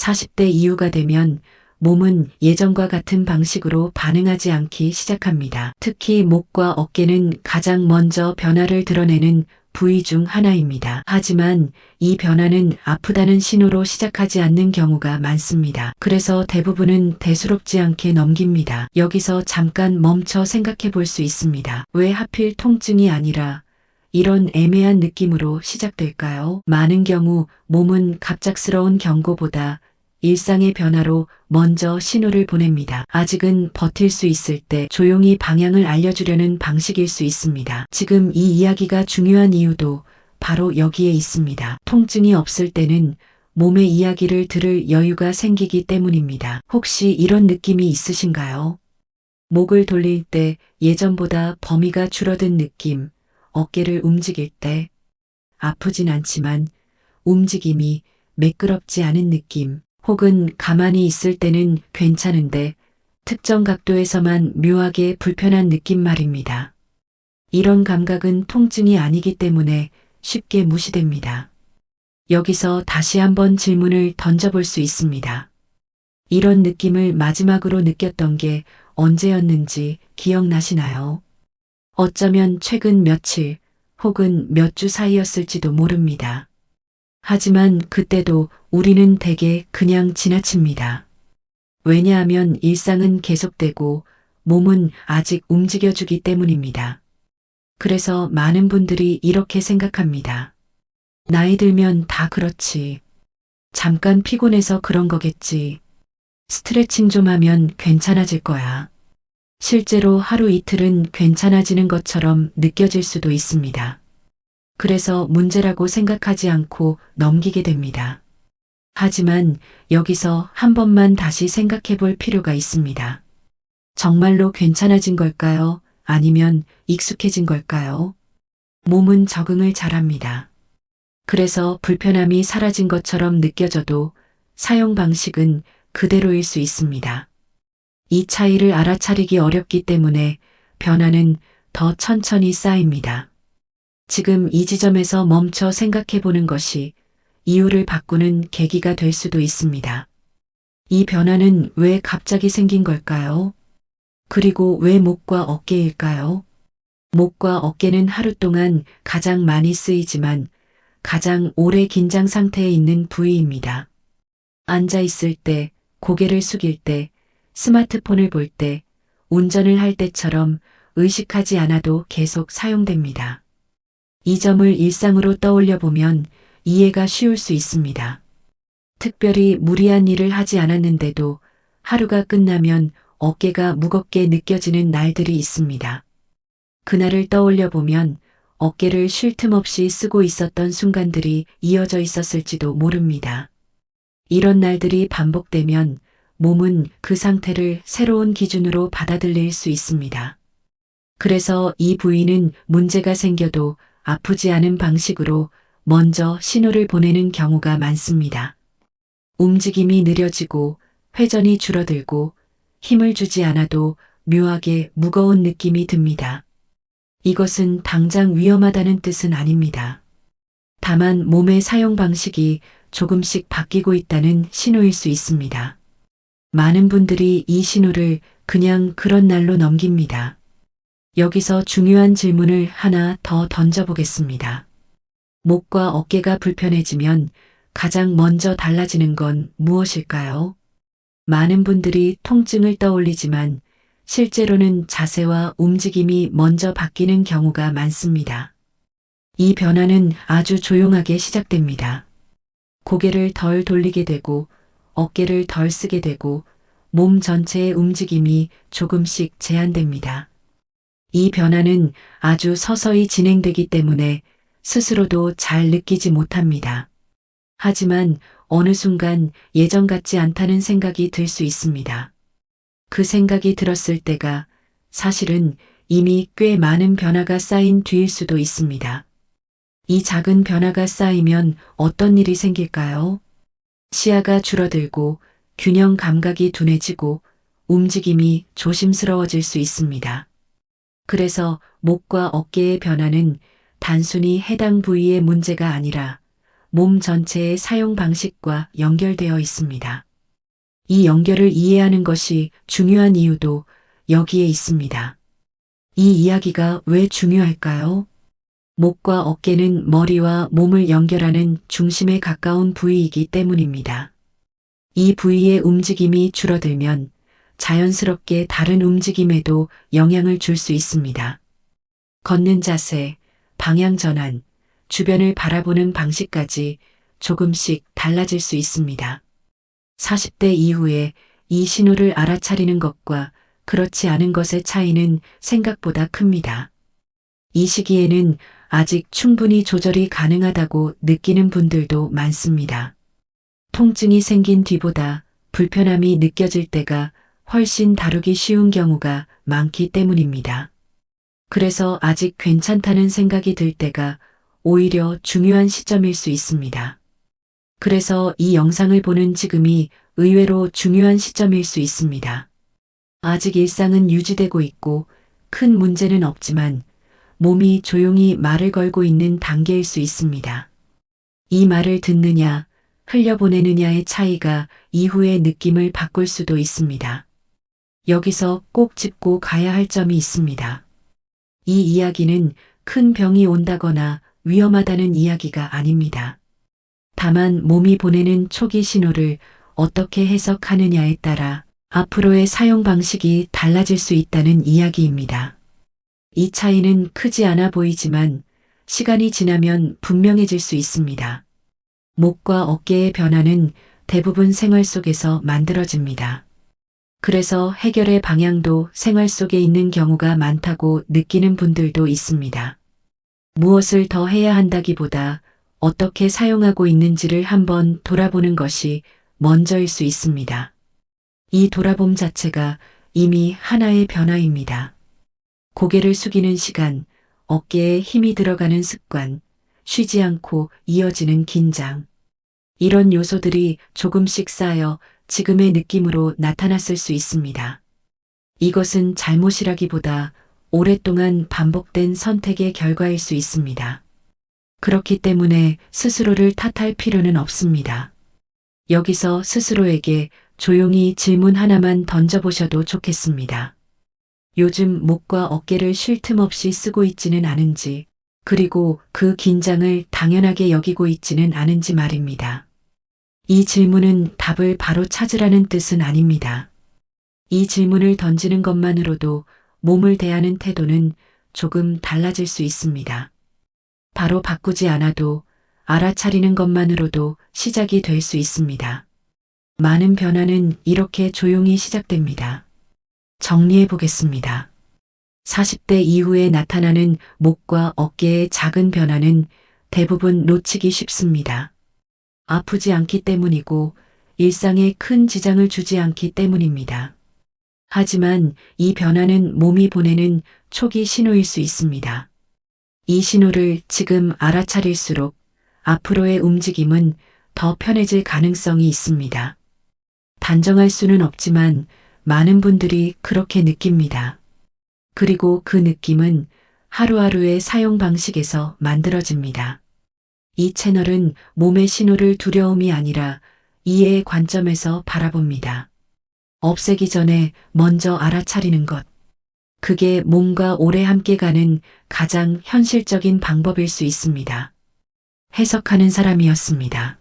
40대 이후가 되면 몸은 예전과 같은 방식으로 반응하지 않기 시작합니다. 특히 목과 어깨는 가장 먼저 변화를 드러내는 부위 중 하나입니다. 하지만 이 변화는 아프다는 신호로 시작하지 않는 경우가 많습니다. 그래서 대부분은 대수롭지 않게 넘깁니다. 여기서 잠깐 멈춰 생각해 볼 수 있습니다. 왜 하필 통증이 아니라 이런 애매한 느낌으로 시작될까요? 많은 경우 몸은 갑작스러운 경고보다 일상의 변화로 먼저 신호를 보냅니다. 아직은 버틸 수 있을 때 조용히 방향을 알려주려는 방식일 수 있습니다. 지금 이 이야기가 중요한 이유도 바로 여기에 있습니다. 통증이 없을 때는 몸의 이야기를 들을 여유가 생기기 때문입니다. 혹시 이런 느낌이 있으신가요? 목을 돌릴 때 예전보다 범위가 줄어든 느낌, 어깨를 움직일 때 아프진 않지만 움직임이 매끄럽지 않은 느낌, 혹은 가만히 있을 때는 괜찮은데 특정 각도에서만 묘하게 불편한 느낌 말입니다. 이런 감각은 통증이 아니기 때문에 쉽게 무시됩니다. 여기서 다시 한번 질문을 던져볼 수 있습니다. 이런 느낌을 마지막으로 느꼈던 게 언제였는지 기억나시나요? 어쩌면 최근 며칠 혹은 몇 주 사이였을지도 모릅니다. 하지만 그때도 우리는 대개 그냥 지나칩니다. 왜냐하면 일상은 계속되고 몸은 아직 움직여주기 때문입니다. 그래서 많은 분들이 이렇게 생각합니다. 나이 들면 다 그렇지. 잠깐 피곤해서 그런 거겠지. 스트레칭 좀 하면 괜찮아질 거야. 실제로 하루 이틀은 괜찮아지는 것처럼 느껴질 수도 있습니다. 그래서 문제라고 생각하지 않고 넘기게 됩니다. 하지만 여기서 한 번만 다시 생각해 볼 필요가 있습니다. 정말로 괜찮아진 걸까요? 아니면 익숙해진 걸까요? 몸은 적응을 잘합니다. 그래서 불편함이 사라진 것처럼 느껴져도 사용 방식은 그대로일 수 있습니다. 이 차이를 알아차리기 어렵기 때문에 변화는 더 천천히 쌓입니다. 지금 이 지점에서 멈춰 생각해 보는 것이 이유를 바꾸는 계기가 될 수도 있습니다. 이 변화는 왜 갑자기 생긴 걸까요? 그리고 왜 목과 어깨일까요? 목과 어깨는 하루 동안 가장 많이 쓰이지만 가장 오래 긴장 상태에 있는 부위입니다. 앉아 있을 때, 고개를 숙일 때, 스마트폰을 볼 때, 운전을 할 때처럼 의식하지 않아도 계속 사용됩니다. 이 점을 일상으로 떠올려 보면 이해가 쉬울 수 있습니다. 특별히 무리한 일을 하지 않았는데도 하루가 끝나면 어깨가 무겁게 느껴지는 날들이 있습니다. 그날을 떠올려 보면 어깨를 쉴 틈 없이 쓰고 있었던 순간들이 이어져 있었을지도 모릅니다. 이런 날들이 반복되면 몸은 그 상태를 새로운 기준으로 받아들일 수 있습니다. 그래서 이 부위는 문제가 생겨도 아프지 않은 방식으로 먼저 신호를 보내는 경우가 많습니다. 움직임이 느려지고 회전이 줄어들고 힘을 주지 않아도 묘하게 무거운 느낌이 듭니다. 이것은 당장 위험하다는 뜻은 아닙니다. 다만 몸의 사용 방식이 조금씩 바뀌고 있다는 신호일 수 있습니다. 많은 분들이 이 신호를 그냥 그런 날로 넘깁니다. 여기서 중요한 질문을 하나 더 던져보겠습니다. 목과 어깨가 불편해지면 가장 먼저 달라지는 건 무엇일까요? 많은 분들이 통증을 떠올리지만 실제로는 자세와 움직임이 먼저 바뀌는 경우가 많습니다. 이 변화는 아주 조용하게 시작됩니다. 고개를 덜 돌리게 되고 어깨를 덜 쓰게 되고 몸 전체의 움직임이 조금씩 제한됩니다. 이 변화는 아주 서서히 진행되기 때문에 스스로도 잘 느끼지 못합니다. 하지만 어느 순간 예전 같지 않다는 생각이 들 수 있습니다. 그 생각이 들었을 때가 사실은 이미 꽤 많은 변화가 쌓인 뒤일 수도 있습니다. 이 작은 변화가 쌓이면 어떤 일이 생길까요? 시야가 줄어들고 균형 감각이 둔해지고 움직임이 조심스러워질 수 있습니다. 그래서 목과 어깨의 변화는 단순히 해당 부위의 문제가 아니라 몸 전체의 사용 방식과 연결되어 있습니다. 이 연결을 이해하는 것이 중요한 이유도 여기에 있습니다. 이 이야기가 왜 중요할까요? 목과 어깨는 머리와 몸을 연결하는 중심에 가까운 부위이기 때문입니다. 이 부위의 움직임이 줄어들면 자연스럽게 다른 움직임에도 영향을 줄 수 있습니다. 걷는 자세, 방향 전환, 주변을 바라보는 방식까지 조금씩 달라질 수 있습니다. 40대 이후에 이 신호를 알아차리는 것과 그렇지 않은 것의 차이는 생각보다 큽니다. 이 시기에는 아직 충분히 조절이 가능하다고 느끼는 분들도 많습니다. 통증이 생긴 뒤보다 불편함이 느껴질 때가 훨씬 다루기 쉬운 경우가 많기 때문입니다. 그래서 아직 괜찮다는 생각이 들 때가 오히려 중요한 시점일 수 있습니다. 그래서 이 영상을 보는 지금이 의외로 중요한 시점일 수 있습니다. 아직 일상은 유지되고 있고 큰 문제는 없지만 몸이 조용히 말을 걸고 있는 단계일 수 있습니다. 이 말을 듣느냐, 흘려보내느냐의 차이가 이후의 느낌을 바꿀 수도 있습니다. 여기서 꼭 짚고 가야 할 점이 있습니다. 이 이야기는 큰 병이 온다거나 위험하다는 이야기가 아닙니다. 다만 몸이 보내는 초기 신호를 어떻게 해석하느냐에 따라 앞으로의 사용 방식이 달라질 수 있다는 이야기입니다. 이 차이는 크지 않아 보이지만 시간이 지나면 분명해질 수 있습니다. 목과 어깨의 변화는 대부분 생활 속에서 만들어집니다. 그래서 해결의 방향도 생활 속에 있는 경우가 많다고 느끼는 분들도 있습니다. 무엇을 더 해야 한다기보다 어떻게 사용하고 있는지를 한번 돌아보는 것이 먼저일 수 있습니다. 이 돌아봄 자체가 이미 하나의 변화입니다. 고개를 숙이는 시간, 어깨에 힘이 들어가는 습관, 쉬지 않고 이어지는 긴장. 이런 요소들이 조금씩 쌓여 지금의 느낌으로 나타났을 수 있습니다. 이것은 잘못이라기보다 오랫동안 반복된 선택의 결과일 수 있습니다. 그렇기 때문에 스스로를 탓할 필요는 없습니다. 여기서 스스로에게 조용히 질문 하나만 던져보셔도 좋겠습니다. 요즘 목과 어깨를 쉴 틈 없이 쓰고 있지는 않은지, 그리고 그 긴장을 당연하게 여기고 있지는 않은지 말입니다. 이 질문은 답을 바로 찾으라는 뜻은 아닙니다. 이 질문을 던지는 것만으로도 몸을 대하는 태도는 조금 달라질 수 있습니다. 바로 바꾸지 않아도 알아차리는 것만으로도 시작이 될 수 있습니다. 많은 변화는 이렇게 조용히 시작됩니다. 정리해 보겠습니다. 40대 이후에 나타나는 목과 어깨의 작은 변화는 대부분 놓치기 쉽습니다. 아프지 않기 때문이고 일상에 큰 지장을 주지 않기 때문입니다. 하지만 이 변화는 몸이 보내는 초기 신호일 수 있습니다. 이 신호를 지금 알아차릴수록 앞으로의 움직임은 더 편해질 가능성이 있습니다. 단정할 수는 없지만 많은 분들이 그렇게 느낍니다. 그리고 그 느낌은 하루하루의 사용 방식에서 만들어집니다. 이 채널은 몸의 신호를 두려움이 아니라 이해의 관점에서 바라봅니다. 없애기 전에 먼저 알아차리는 것. 그게 몸과 오래 함께 가는 가장 현실적인 방법일 수 있습니다. 해석하는 사람이었습니다.